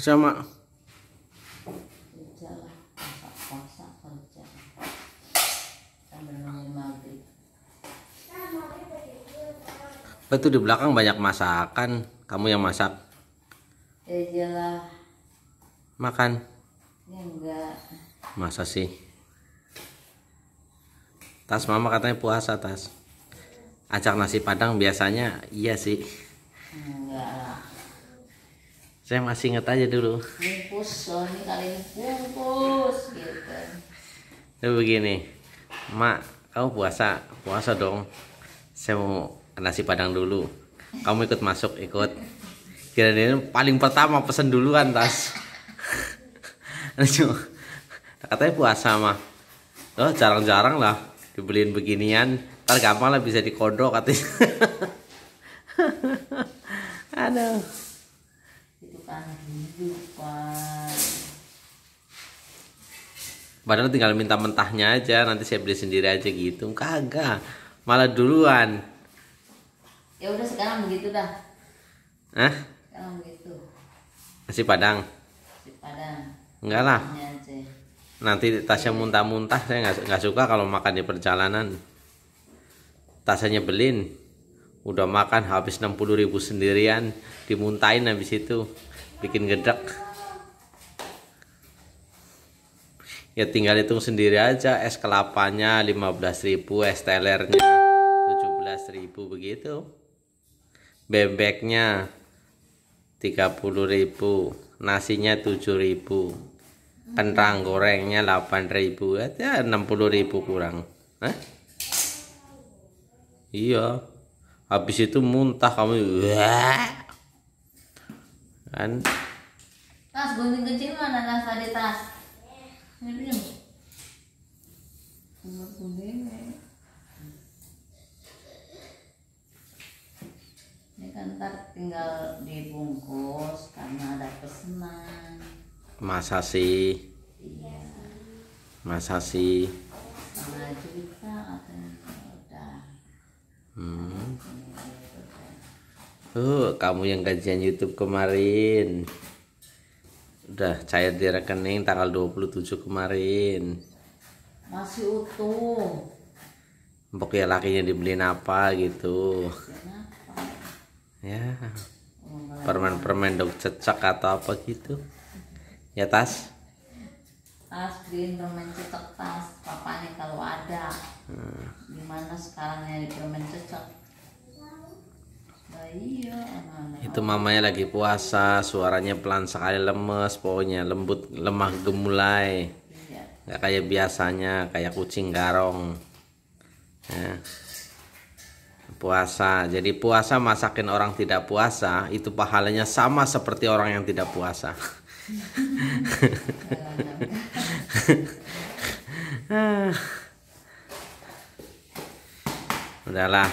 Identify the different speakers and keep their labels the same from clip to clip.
Speaker 1: sama.
Speaker 2: Kerja lah, puasa kerja. Sambil nunggu maghrib.
Speaker 1: Itu di belakang banyak masakan. Kamu yang masak?
Speaker 2: Ya lah.
Speaker 1: Makan?
Speaker 2: Ya enggak.
Speaker 1: Masa sih? Tas mama katanya puasa, Tas. Ajak nasi padang biasanya iya sih.
Speaker 2: Enggak lah.
Speaker 1: Saya masih inget aja dulu.
Speaker 2: Bungkus, soalnya kali ini bungkus gitu.
Speaker 1: Itu begini, Mak, kamu puasa? Puasa dong. Saya mau nasi padang dulu. Kamu ikut masuk, ikut. Kira-kira paling pertama pesen duluan, Tas. Katanya puasa mah. Oh, jarang-jarang lah dibeliin beginian. Ntar gampang lah bisa dikodok katanya. Aduh.
Speaker 2: Itu kan kehidupan.
Speaker 1: Padahal tinggal minta mentahnya aja, nanti saya beli sendiri aja gitu. Kagak, malah duluan.
Speaker 2: Ya udah sekarang begitu dah.
Speaker 1: Hah?
Speaker 2: Sekarang begitu.
Speaker 1: Nasi padang?
Speaker 2: Si Padang.
Speaker 1: Enggak lah.
Speaker 2: Ini aja.
Speaker 1: Nanti tasnya muntah-muntah, saya nggak suka kalau makan di perjalanan. Tasnya nyebelin. Udah makan habis 60.000 sendirian, dimuntahin habis itu, bikin gedek. Ya tinggal hitung sendiri aja, es kelapanya 15.000, es telernya 17.000 begitu. Bebeknya 30.000, nasinya 7.000, kentang gorengnya 8.000, ya 60.000 kurang. Hah? Iya, habis itu muntah kamu, wah, kan?
Speaker 2: Tas gunting kecil mana tas tadi tas? Ini pinjam. Gunting. Ini kan ntar tinggal dibungkus karena ada pesanan.
Speaker 1: Masa sih?
Speaker 2: Iya.
Speaker 1: Masa sih?
Speaker 2: 1,5 juta katanya udah.
Speaker 1: Kamu yang gajian YouTube kemarin udah cair di rekening tanggal 27 kemarin.
Speaker 2: Masih utuh.
Speaker 1: Empok ya lakinya dibeliin apa gitu.
Speaker 2: Kenapa?
Speaker 1: Ya, permen-permen dog cecak atau apa gitu. Ya, Tas?
Speaker 2: Tas beliin permen cocok tas. Papanya kalau ada. Gimana sekarang nyari permen cocok? Nah, iya, anak-anak.
Speaker 1: Itu mamanya lagi puasa, suaranya pelan sekali, lemes, pokoknya lembut, lemah gemulai.
Speaker 2: Iya.
Speaker 1: Nggak kayak biasanya, kayak kucing garong. Ya. Puasa, jadi puasa masakin orang tidak puasa itu pahalanya sama seperti orang yang tidak puasa. Udahlah,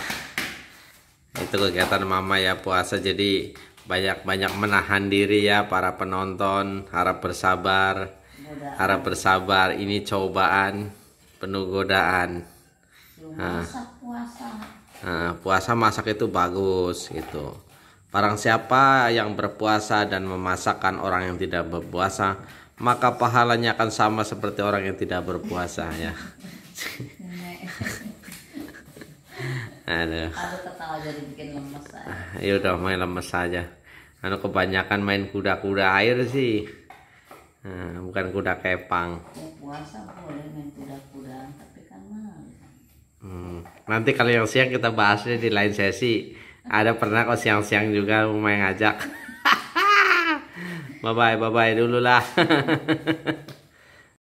Speaker 1: itu kegiatan mama ya puasa, jadi banyak-banyak menahan diri ya para penonton. Harap bersabar, ini cobaan, penuh godaan. Puasa masak itu bagus gitu. Barang siapa yang berpuasa dan memasakkan orang yang tidak berpuasa, maka pahalanya akan sama seperti orang yang tidak berpuasa ya. Aduh.
Speaker 2: Aku ketawa jadi bikin lemes aja.
Speaker 1: Ya udah main lemes saja. Kebanyakan main kuda-kuda air sih. Bukan kuda kepang.
Speaker 2: Ya puasa boleh main kuda-kudaan tapi kan malam.
Speaker 1: Nanti kalau yang siang kita bahasnya di lain sesi. Ada pernah kok siang-siang juga mau main ngajak. Bye bye dulu lah.